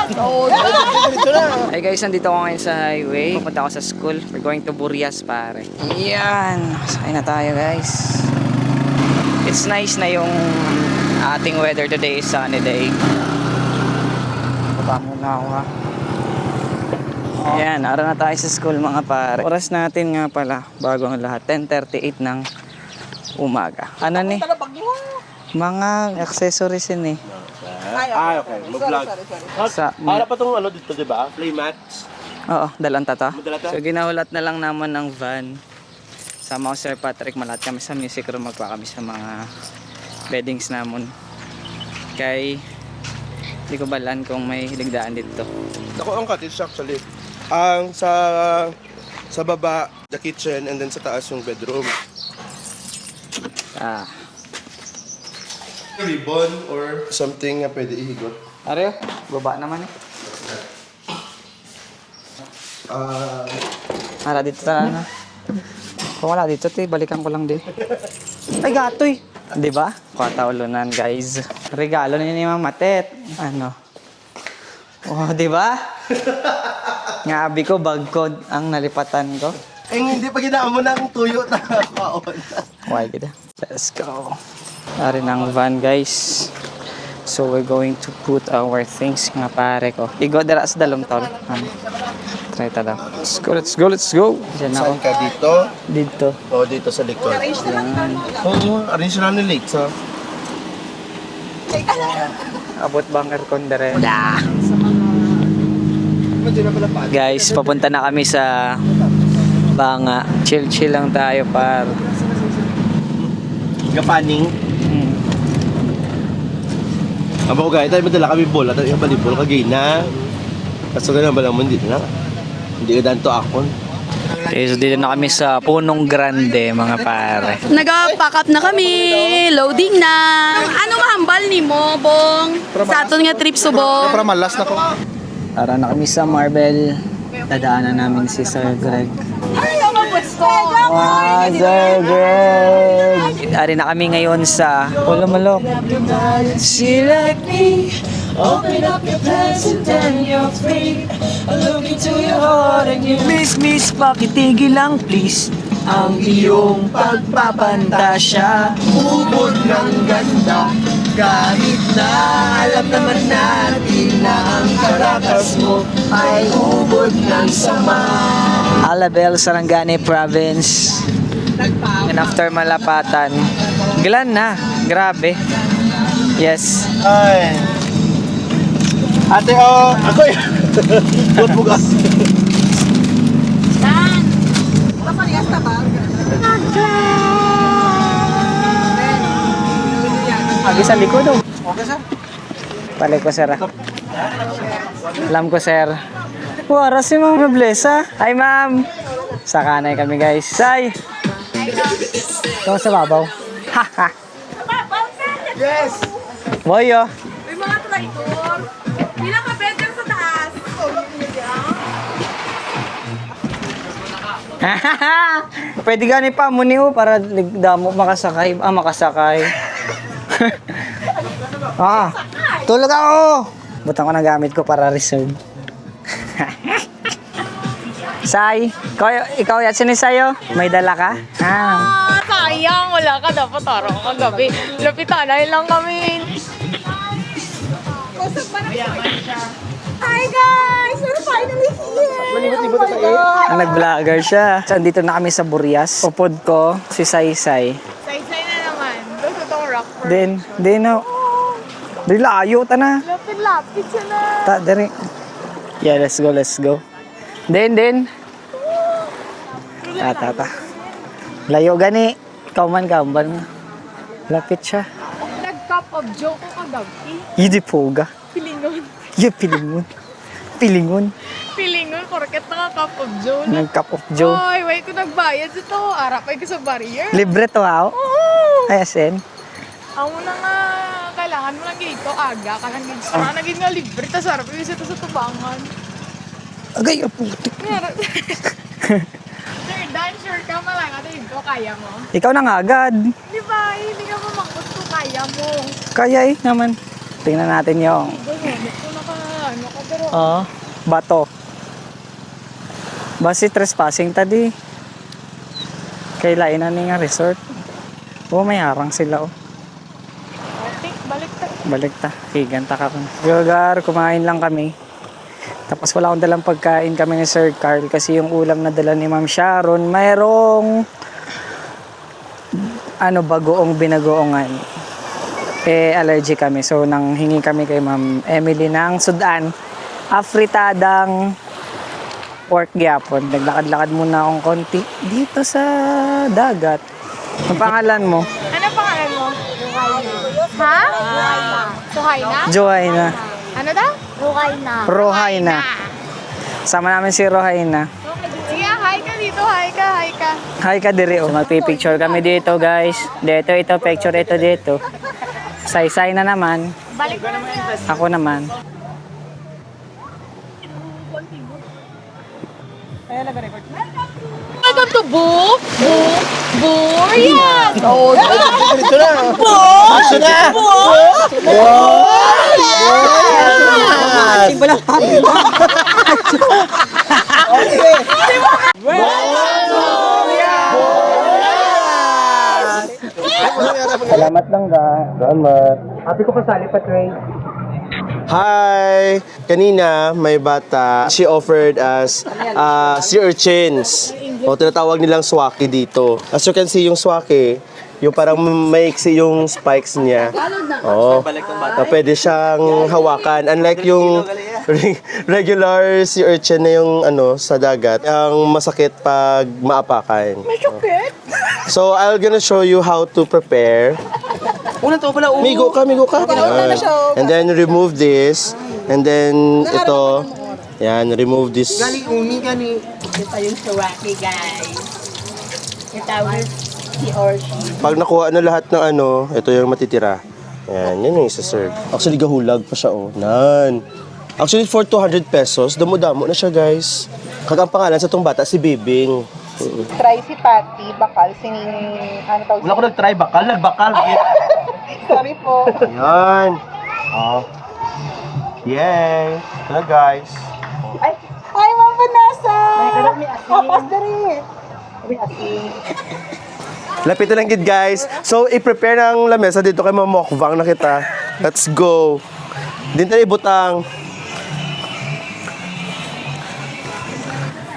Hey guys, nandito ako ngayon sa highway. Pupunta ako sa school. We're going to Burias, pare. Yan. Sakay na tayo, guys. It's nice na yung ating weather today is sunny day. Baba muna ako, ha. Yan, ara na tayo sa school, mga pare. Oras natin nga pala, bago ang lahat, 10:38 ng umaga. Ano ni? Mga accessories yun eh. Okay. Mag-vlog. Para pa itong ano dito, di ba? Playmats. Oo, dalang tata. Madala to? So, ginahulat na lang naman ng van. Sama ko Sir Patrick, malat kami sa music room, magpa kami sa mga beddings namon. Kay, hindi ko balan kung may hiligdaan dito. Ako ang cottage actually. Ang sa baba, the kitchen, and then sa taas yung bedroom. Ah. Ribbon or something na pwede ihigot. Areo, baba naman eh. Para dito na. Kung wala dito, balikan ko lang din. Ay, gatoy! Di ba? Kwataulunan, guys. Regalo ni Mama Tet. Ano? Oh, di ba? Ngabi ko, bagkod ang nalipatan ko. Eh, hindi pa ginaan mo ng tuyo na kaon. Why kita? Let's go. Ari ng van, guys. So, we're going to put our things nga pare ko. Igo dira sa dalom tol. Try ta daw. Let's go, let's go, let's go. Diyan ako. Saan ka dito? Dito. O dito sa likod. Oo, arrange na ni late sa. Abot banger kon dere. Guys, papunta na kami sa Banga. Chill-chill lang tayo par. Gapaning. Abo guys, tayo madala kami bola, tayo yung balibol kagay na. Kaso ganun ba naman dito na? Hindi ka danto akon. Okay, so dito na kami sa Punong Grande, mga pare. Nag-pack up na kami. Loading na. Ano mahambal ni mo, Bong? Sa aton nga trip subong. Para malas na ko. Tara na kami sa Marble. Dadaanan namin si Sir Greg. Wow, Sir Greg! Ari na kami ngayon sa Pulamalok. See like me, open up your plans and then you're free. I look into your heart and you miss, pakitigil lang please. Ang iyong pagpapantasya, ubod ng ganda. Kahit na alam naman natin na ang karakas mo ay ubod ng sama. Alabel, Sarangani Province. And after Malapatan, Glan na. Grabe. Yes. Ay. Ate ako yun. Buat bugas. Dan! Papaligas na ba? Lagi sa likod oh. Okay sir. Palik ko sir. Alam ko sir. Wara si Ma'am Noblesa. Hi ma'am. Sa kanay kami guys. Say. Ito sa babaw. Haha. Yes. Boy oh. May mga traitor. Bilang ka better sa taas. Pwede gani pa muni oh para damo makasakay. Makasakay. Tulog ako. Butang ko na gamit ko para reserve. Say, ikaw yatsin ni sayo? May dala ka? Sayang, wala ka. Dapat araw kagabi. Lapitanay lang kami. Hi guys! We're finally here! Oh my God! Nag-vlogger siya. So, andito na kami sa Burias. Upod ko, si Saysay. Say-say na naman. Doon sa itong rock first. Then na. Dili layo ta na. Lapit-lapit siya na. Dere. Yeah, let's go. Then. Ta. Layo gani. Ikaw man. Lapit siya. Nag-cup of joke ko kagabi. Hindi poga. Pilingon. Yeah, pilingon. Pilingon, korket na ka cup of joke. Nag-cup of Joe. Ay, wait ko nagbayad sa to. Arap ay ko sa barrier. Libre to ha. Oo. Ay, asin. Ang una nga, kailangan mo lang gito, aga. Kailangan naging nga libre. Tapos arap yung isa to sa tubangan. Agay, putik. Sir Dan, sure ka malanga dito. Kaya mo? Ikaw na nga agad. Di ba? Hindi ka mamangkot ko. Kaya mo. Kaya naman. Tingnan natin yung. Ito na ka, ano ka, pero Oo. Bato. Basi trespassing tadi. Kailain na nga resort. Oo, may harang sila oh. Balik ta. Higanta ka rin. Lugar, kumain lang kami. Tapos wala akong dalang pagkain kami ni Sir Carl kasi yung ulam na dala ni Ma'am Sharon, mayroong bagoong binagoongan. Allergy kami. So, nang hingi kami kay Ma'am Emily ng sudan. Afritadang pork gyapon. Naglakad-lakad muna akong konti dito sa dagat. Ang pangalan mo? Ano pangalan mo? Ha? Suhayna? Johaina. Ano daw? Ruhayna. Rohaina. Sama namin si Rohaina. Sige, hi ka dito. Hi ka, hi ka. Hi ka diri oh. Magpipicture kami dito guys. Dito, ito, picture ito dito. Saysay na naman. Balik mo naman. Ako naman. Welcome to Book. Yes! Oh, Dito na! Dito na! Salamat lang ga. Salamat. Happy ko pasali pa train. Hi! Kanina, may bata. She offered us sea urchins. O tinatawag nilang swaki dito. As you can see, yung swaki, yung parang maiksi yung spikes niya. Oo. Pwede siyang hawakan. Unlike yung regular sea urchin na yung sa dagat, ang masakit pag maapakan. Masakit? So, I'm gonna show you how to prepare. Migo ka. And then remove this. And then ito. Yan, remove this. Ito yung suwaki, guys. Ito si Orshi. Pag nakuha na lahat ng ito yung matitira. Yan, yan yung isa-serve. Actually, gahulag pa siya, oh. Nan. Actually, for 200 pesos, damo-damo na siya, guys. Kagang pangalan sa tong bata, si Bibing. Try si Patty, bakal, tawag Wala ko nag-try, nagbakal. Sorry po. Yan. Oh. Yay. Hello, guys. Ay, Ma'am Vanessa! May asin. May asin. Lapit na lang gid, guys. So, i-prepare ng lamesa dito kay mamokvang na kita. Let's go. Din tayo ibutang.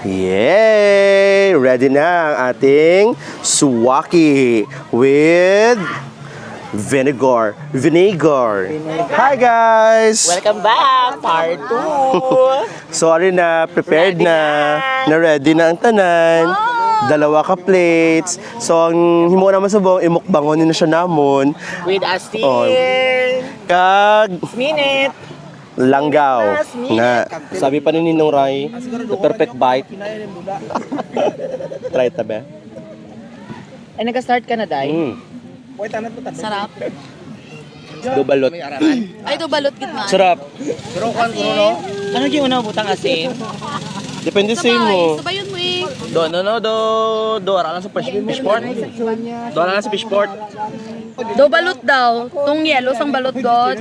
Yay! Ready na ang ating suwaki with vinegar. Hi, guys! Welcome back, part 2. Sorry na, prepared na ready na ang tanan. Dalawa ka plates. So, ang himo naman sa buong imukbangon na siya namon. With asin. Oh. Kag Minute. langgaw. Na, sabi pa ni Ninong Rai, the perfect bite. Try it, tabi. Ay, nag-start ka na, Day? Sarap. Do balot. Ay, ito balot gid man. Sarap. Ano yung unang butang asin? Depende sa imo. Sabayon mo eh. Do, ara lang sa fishport. Do, ara lang sa fishport. Do balot daw. Tong yellow sang balot god.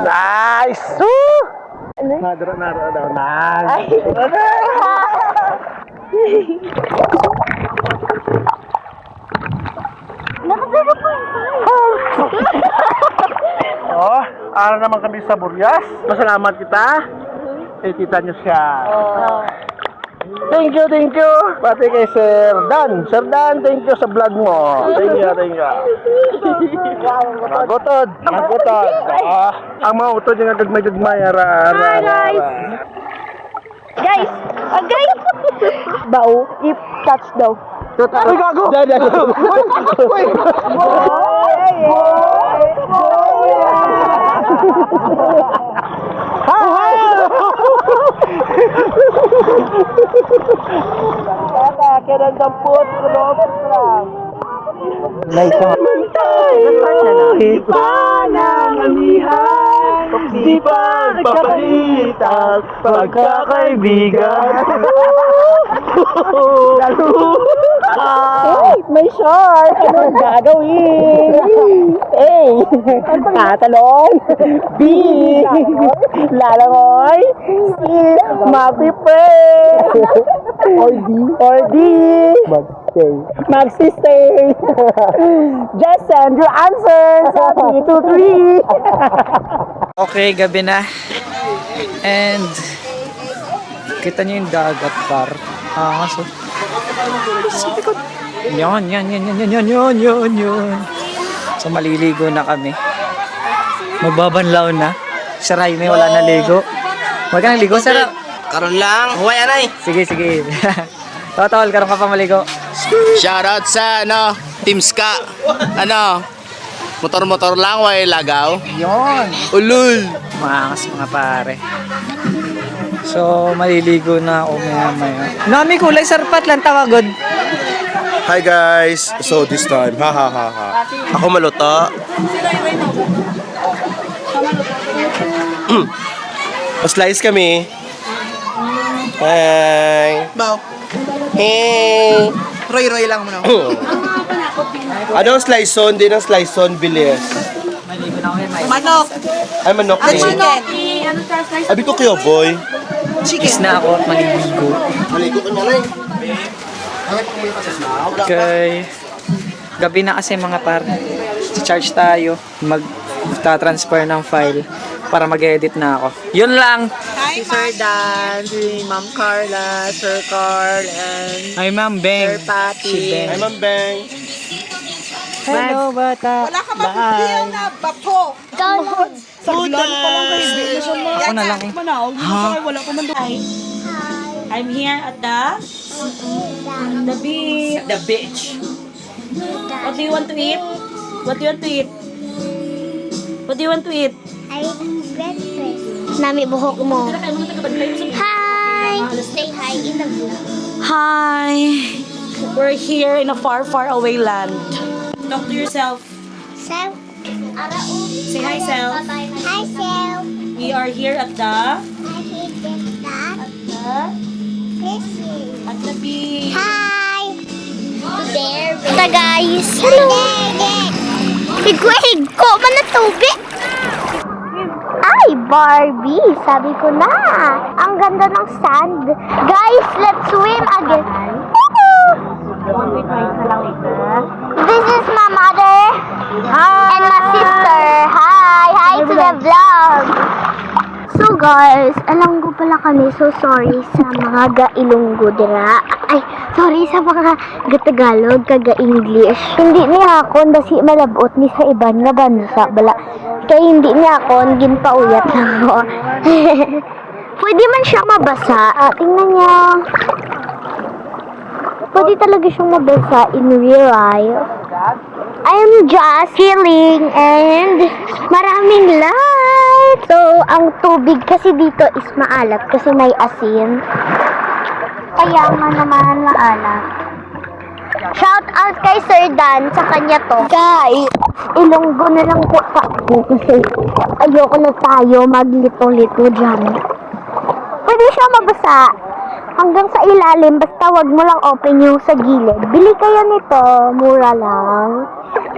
Nice! Nadro daw. Nice! Oh, ara naman kami sa Buryas. Masalamat kita. Kita niyo siya. Thank you. Pati kay Sir Dan. Sir Dan, thank you sa vlog mo. Thank you. Magutod. Ang mga utod yung gagmay. Hi, guys. Guys! Bao, i-touch daw. Uy, gago! Uy! Kailan dampot, kulobot lang. Nice. Panang amihan. Di pa nagkakalitas pagkakaibigan. May short! Anong gagawin? A. Tatalon. B. Lalangoy. C. Mapi-pray. Or D. Magsistay. Just send your answers sa 3 to 3. Okay, gabi na. And kita niyo yung dagat par. Angas oh. Sa likod. Yan. So maliligo na kami. Magbabanlaw na. Si Raime wala na ligo. Huwag ka nang ligo, Sir. Karon lang, huwag anay. Sige. Totol, karon ka pa maligo. Shoutout sa Team Ska. Motor-motor lang, way lagaw. Yon. Ulul. Maangas mga pare. So, maliligo na ako maya. Nami kulay sarpat lang tawagod. Hi guys! So this time, ako maluto. Slice kami. Hi! Hey! Roy lang muna. Anong slice on? Di ng slice on, bilis. Maliligo na ako yan. Manok. Ay, manok ni. Abi ko kayo, boy. Chikis na ako at maliligo. Maligo ka na lang. Okay. Gabi na kasi mga par. Charge tayo. Mag-transfer ng file para mag-edit na ako. Yun lang. Si Sir Dan, si Ma'am Carla, Sir Carl, and Hi, Ma'am Beng. Sir Patty. Si Beng. Hi, Ma'am Beng. Hello, bata. Wala ka mapipiliw na bapo. Ako na lang eh. Hi. I'm here at the beach. The beach. What do you want to eat? What do you want to eat? What do you want to eat? I eat breakfast. Nami buhok mo. Hi! Say hi in the vlog. Hi. We're here in a far, far away land. Talk to yourself. Self. Say hi, Self. Hi, Self. We are here at the I hate that. Fishing. at the beach. Hi! There. Ito guys. Hello. Higko man na tubig. Ay, Barbie. Sabi ko na. Ang ganda ng sand. Guys, let's swim again. Woohoo! This is my mother. And my sister. Hi. Hi to the vlog. So guys, alam ko pala kami, so sorry sa mga ga-Ilonggo dira. Ay, sorry sa mga ga-Tagalog, kaga-English. Hindi niya ako dasi malabot ni sa iban nga bansa bala. Kaya hindi niya ako ginpauyat lang ako. Pwede man siya mabasa. Tingnan niya. Pwede talaga siyang mabasa in real life. I'm just chilling and maraming light. So, ang tubig kasi dito is maalat kasi may asin. Kaya nga naman maalat. Shout out kay Sir Dan sa kanya to. Guys, Ilonggo na lang po ako kasi ayoko na tayo maglito-lito dyan. Pwede siya mabasa hanggang sa ilalim, basta wag mo lang open yung sa gilid. Bili kayo nito, mura lang.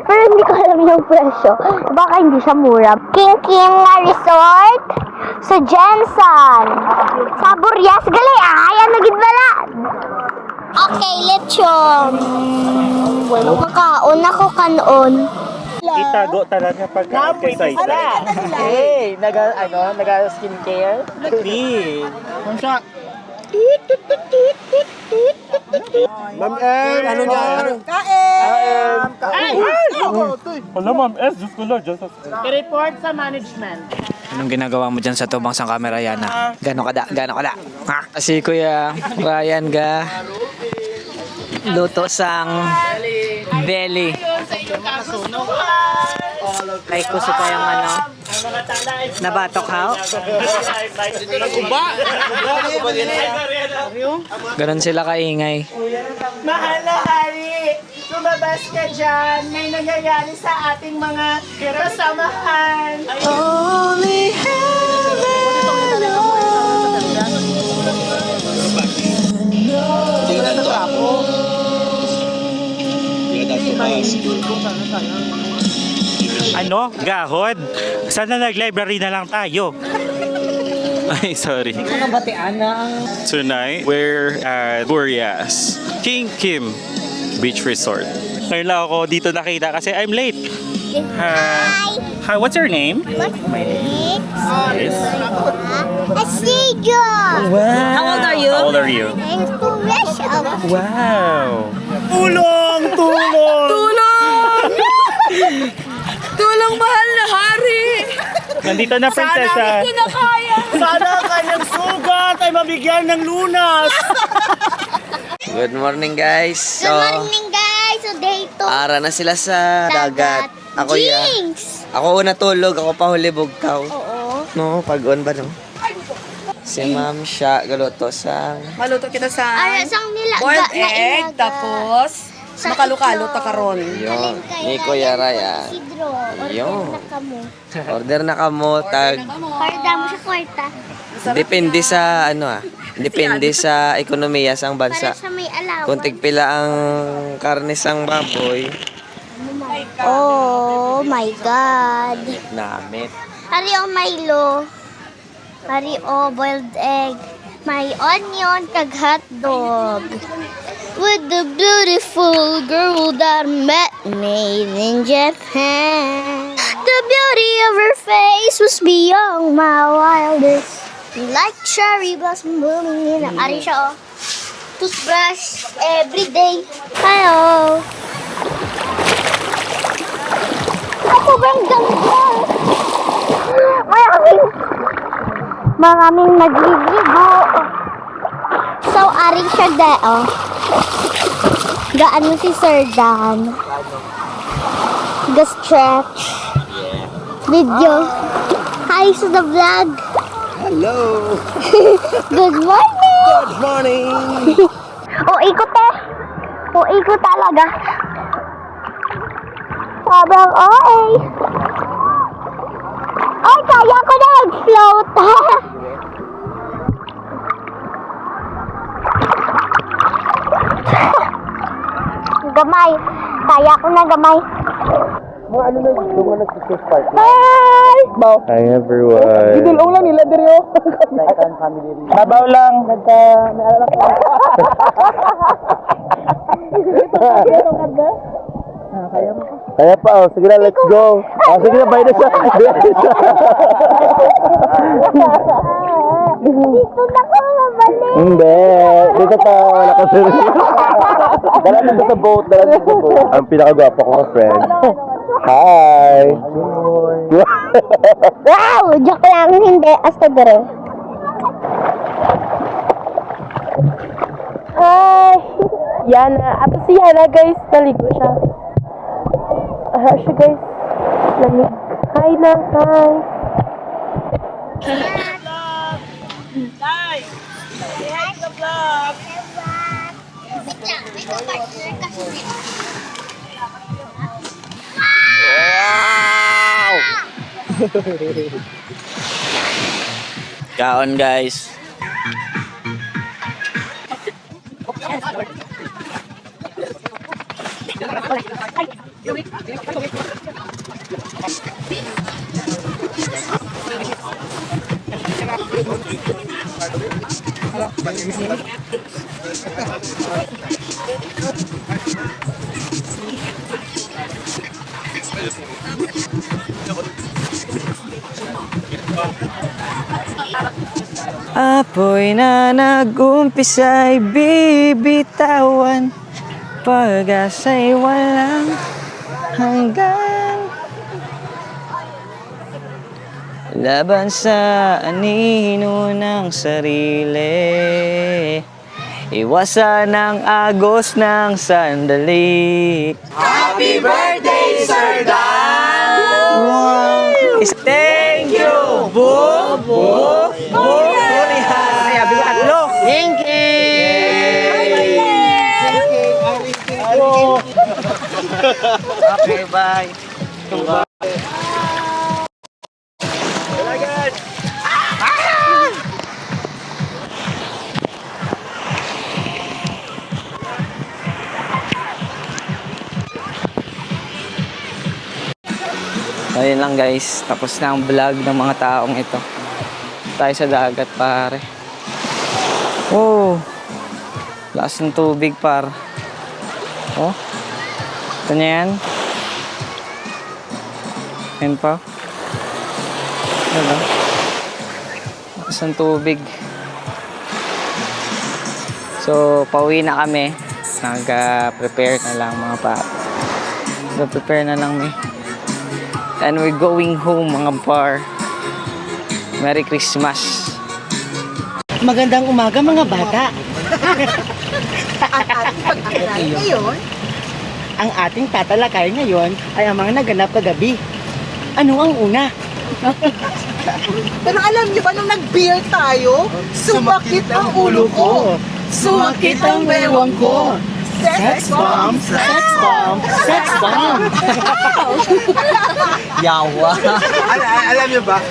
Pero hindi ko alam yung presyo. Baka hindi siya mura. King nga resort sa Jensen. Sa Burias, gali. Ayan, nagidbala. Okay, lechon. Well, makaon ako kanon. Itago talaga pagka kay size. Hey, naga-skincare? Ma'am Em, ano niya? Wala ma'am S, Diyos ko Lord, Diyos ko. Anong ginagawa mo dyan sa tubang sang camera yan ha? Gano'n kada? Si Kuya Ryan ga luto sang belly. Ay kuso pa yung nabatok how? Ganon sila kaingay. Mahal na hari, lumabas ka dyan. May nangyayari sa ating mga kasamahan. Only Ano? Gahod? Sana nag-library na lang tayo. Ay, sorry. Tonight, we're at Burias, King Kim Beach Resort. Ngayon lang ako dito nakita kasi I'm late. Hi, what's your name? Yes. Asigo! How old are you? How old are you? Inspiration! Wow. Tulong! Tulong, mahal na hari! Nandito na, prinsesa. Hindi ko na kaya! Sana kanyang sugat ay mabigyan ng lunas. Good morning guys. Good morning guys! So day 2. Ara na sila sa dagat. Ako Jinx! Ako una tulog, ako pa huli bugtaw. Oo. No, pag-on ba no? Si Ma'am siya galuto sa Maluto kita sa Ay, sang nilaga boiled na egg, ilaga. tapos makalukalo ta karon. yon. Ni Kuya Raya. Isidro. Yun. Order na kamo. Order na kamo tag Kwarta mo sa kwarta. depende sa depende sa ekonomiya sang Para bansa. sa may alawan. Kung tigpila ang karne sang baboy, Oh my God. namit. Hari o Milo. Hari o boiled egg. May onion kag hotdog. With the beautiful girl that met me in Japan. The beauty of her face was beyond my wildest. Like cherry blossom blooming in a... Ari siya, oh. Toothbrush every day. Hello. Ako bang ganda? Maraming nagliligo. So, ari siya deo. Gaan mo si Sir Dan. Ga-stretch. Video. Hi sa the vlog. Hello! Good morning! Good morning! O, ikot eh. O, ikot talaga. Sobrang okay. Ay, kaya ko na mag-float. Gamay. Kaya ko na gamay. Mga ano na dito, mga nag-kiss party. Hi! Hi, everyone. Idulong lang nila diri oh. Babaw lang. Kaya pa oh, sige na, let's go. Sige na, bye na siya. Dito na ko mabalik. Hindi. Dito ka, wala ka sir. Dala dito sa boat, dala dito sa boat. Ang pinakagwapo ko ka, friend. Hi! Wow! Joke lang, hindi. Hasta dire. Hi! Yana. Ato si Yana, guys. Naligo siya. Siya, guys. Lamig. Hi na. Hi. Wait lang, may partner kasi. Wow! Kaon guys. Apoy na nag-umpisa'y bibitawan, pag-asa'y walang hanggan. Laban sa anino ng sarili, iwasan ang agos ng sandali. Happy birthday, Sir Dan! Wow! Thank you! Thank you! Okay, bye. Ayun lang guys, tapos na ang vlog ng mga taong ito. Tayo sa dagat pare. Oh, lakas ng tubig par. Oh, ito niya yan. Yan pa. Ano? Lakas ng tubig. So, pauwi na kami. Nag-prepare na lang mga pa. Nag-prepare na lang may. And we're going home mga par. Merry Christmas. Magandang umaga mga bata. Ang ating tatalakay ngayon ay ang mga naganap kagabi. Ano ang una? Pero alam niyo ba nung nag-beer tayo, sumakit ang ulo ko. Sumakit ang bewang ko. Sex bomb! Sex bomb! Sex bomb! Yawa. Alam niyo ba,